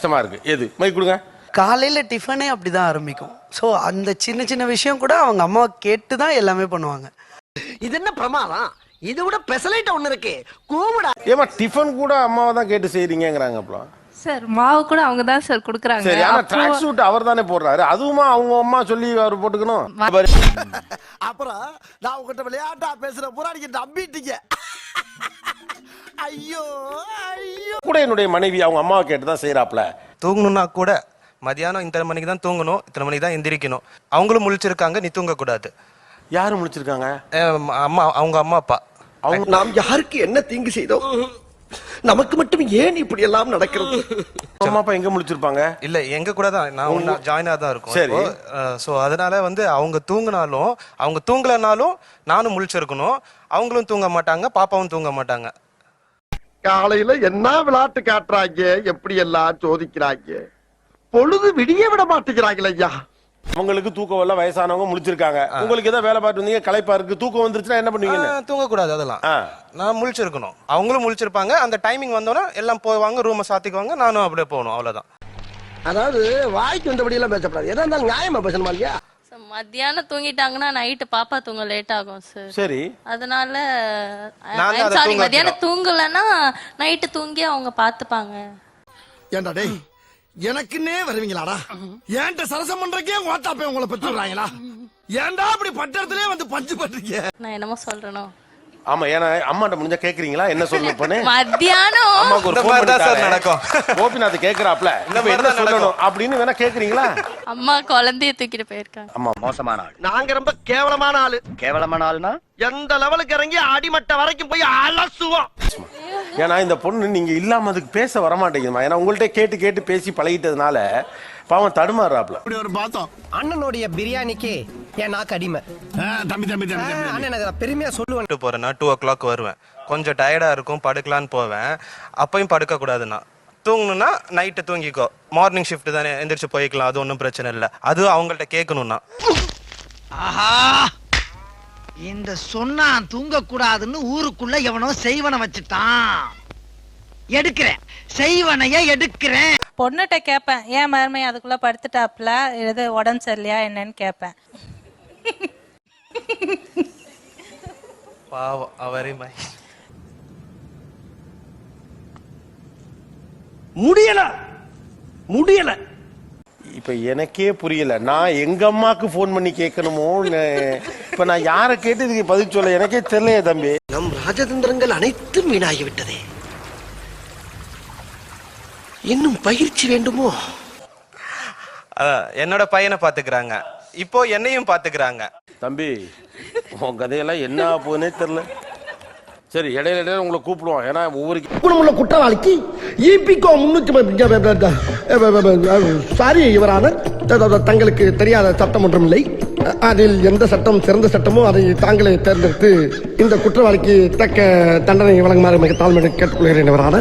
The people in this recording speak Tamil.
கஷ்டமா இருக்கு. எது மைக் கொடுங்க. காலையில டிஃபனே அப்படிதான் ஆரம்பிக்கும். ஸோ அந்த சின்ன சின்ன விஷயம் கூட அவங்க அம்மா கேட்டு தான் எல்லாமே பண்ணுவாங்க. இது என்ன பிரமாதம்? இது விட பெசலைட் ஒண்ணு இருக்கு. கூவுடா. ஏமா டிஃபன் கூட அம்மாவை தான் கேட்டு செய்றீங்கங்கறாங்க அப்போ. சார் மாவு கூட அவங்க தான் சார் குடுக்குறாங்க. சரி, ஆனா ட்ராக் சூட் அவர் தானே போடுறாரு. அதுவுமா அவங்க அம்மா சொல்லி அவர் போட்டுக்கணும். அப்புறம் நான் உங்ககிட்ட விளையாட்டா பேசுற புராணிக்கு நம்பிட்டீங்க. ஐயோ ஐயோ. கூட என்னுடைய மனைவி அவங்க அம்மாவை கேட்டு தான் செய்யறாப்ல. தூங்கணும்னா கூட மதியானம் இத்தனை மணிக்கு தான் தூங்கணும், இத்தனை மணிக்கு தான் எந்திரிக்கணும். அவங்களும் முழிச்சிருக்காங்க, நீ தூங்க கூடாது. யாரு முழிச்சிருக்காங்க? அம்மா, அவங்க அம்மா அப்பா. அவங்க நாம் யாருக்கு என்ன தீங்கு செய்தோம்? நமக்கு மட்டும் ஏன் இப்படி எல்லாம் நடக்கிறது? அம்மா அப்பா எங்க முழிச்சிருப்பாங்க? இல்ல எங்க கூட தான் நான் ஜாயினா தான் இருக்கும். சரி. சோ அதனால அவங்க தூங்கினாலும் அவங்க தூங்கலனாலும் நானும் முழிச்சிருக்கணும். அவங்களும் தூங்க மாட்டாங்க, பாப்பாவும் தூங்க மாட்டாங்க. காலையில என்ன விளையாட்டு காட்டுறாங்க, எப்படி எல்லாம் சோதிக்கிறாங்க. பொழுது விடிய விட மாட்டேங்கிறாங்களே ஐயா. அவங்களுக்கு தூக்கம் வரல, வயசானவங்க முழிச்சிருக்காங்க. உங்களுக்கு ஏதாவது வேலை பார்த்து வந்தீங்க, களைப்பா இருக்கு, தூக்கம் வந்துருச்சுன்னா என்ன பண்ணுவீங்க? தூங்க கூடாது. அதெல்லாம் நான் முழிச்சிருக்கணும், அவங்களும் முழிச்சிருப்பாங்க. அந்த டைமிங் வந்தோன்னா எல்லாம் போவாங்க, ரூமை சாத்திக்குவாங்க, நானும் அப்படியே போகணும். அவ்வளவுதான். அதாவது வாய்க்கு வந்தபடி எல்லாம் பேசப்படாது. எதா இருந்தாலும் நியாயமா பேசணுமா இல்லையா? மத்தியானம் தூங்கிட்டாங்கன்னா நைட்டு பாப்பா தூங்க லேட் ஆகும் சார். சரி. அதனால சாரி, மத்தியானம் தூங்கலன்னா நைட்டு தூங்கி அவங்க பாத்துப்பாங்க. ஏண்டா டேய், எனக்குன்னே வருவீங்களாடா? ஏன்ட்ட சரசம் பண்றக்கே ஓட்டாப்பே உங்களை பெற்றுறாங்களா? ஏன்டா அப்படி பட்டத்திலே வந்து பஞ்சு பண்றீங்க? நான் என்னமோ சொல்றேனோ. ஆமா, ஏன்னா அம்மாட்ட முடிஞ்சா கேக்குறீங்களா என்ன சொல்லணும்? பண்ணு மத்தியானம் அம்மாக்கு ஒரு ஃபோன் சார் நடக்கும். கோபிநாத் கேக்குறாப்ல என்ன சொல்லணும் அப்படின்னு வேணா கேக்குறீங்களா? அம்மா குழந்தைய தூக்கிட்டு போயிருக்காங்க. அம்மா மோசமான ஆள். நாங்க ரொம்ப கேவலமான ஆளு. கேவலமான ஆள்னா எந்த லெவலுக்கு இறங்கி அடிமட்ட வரைக்கும் போய் அலசுவோம். ஏன்னா இந்த பொண்ணு நீங்க இல்லாம அதுக்கு பேச வரமாட்டேங்குதுமா. ஏன்னா உங்கள்ட்ட கேட்டு கேட்டு பேசி பழகிட்டதுனால பாவம் தடுமாறுறாப்ல. இப்படி ஒரு பாத்தம் அண்ணனுடைய பிரியாணிக்கு என் நாக்கு அடிமை. தம்பி அண்ணன் நான் பெருமையா சொல்லுவேன். போறேன்னா 2 o'clock வருவேன். கொஞ்சம் டயர்டா இருக்கும், படுக்கலான்னு போவேன். அப்பயும் படுக்க கூடாதுன்னா தூங்கணும்னா நைட்டு தூங்கிக்கோ, மார்னிங் ஷிஃப்ட் தானே, எந்திரிச்சு போய்க்கலாம், அது ஒன்றும் பிரச்சனை இல்லை. அது அவங்கள்ட்ட கேட்கணும்னா. ஆஹா, இந்த சொன்னா தூங்க கூடாதுன்னு ஊருக்குள்ள எவனோ செய்வன வச்சுட்டான். எடுக்கிறேன், செய்வனைய எடுக்கிறேன். பொண்ணுகிட்ட கேட்பேன், ஏன் மருமை அதுக்குள்ள படுத்துட்டாப்ல, எது உடம்பு சரியில்லையா என்னன்னு கேட்பேன். பாவம் அவரே முடியல முடியல. இப்ப எனக்கே புரியல, நான் எங்க அம்மாக்கு போன் பண்ணி கேட்கணுமோ? இப்ப நான் யாரை கேட்டு இதுக்கு பதில் சொல்ல எனக்கே தெரியலையே தம்பி. நம் ராஜதந்திரங்கள் அனைத்தும் வீணாகி விட்டதே. இன்னும் பயிற்சி வேண்டுமோ? என்னோட பையனை பாத்துக்கிறாங்க, இப்போ என்னையும் பாத்துக்கிறாங்க. தம்பி உன் கதையெல்லாம் என்ன போகுதுன்னே தெரியல. சரி, இடையில இடையில உங்களை கூப்பிடுவோம். ஏன்னா ஒவ்வொரு குணமுள்ள குற்றவாளிக்கு இபிகோ 300 சாரி யுவரான, தங்களுக்கு தெரியாத சட்டம் ஒன்றும் இல்லை. அதில் எந்த சட்டம் சிறந்த சட்டமோ அதை தாங்களே தேர்ந்தெடுத்து இந்த குற்றவாளிக்கு தக்க தண்டனை வழங்குமாறு மிக தாழ்மையை கேட்டுக்கொள்கிறேன் யுவரான.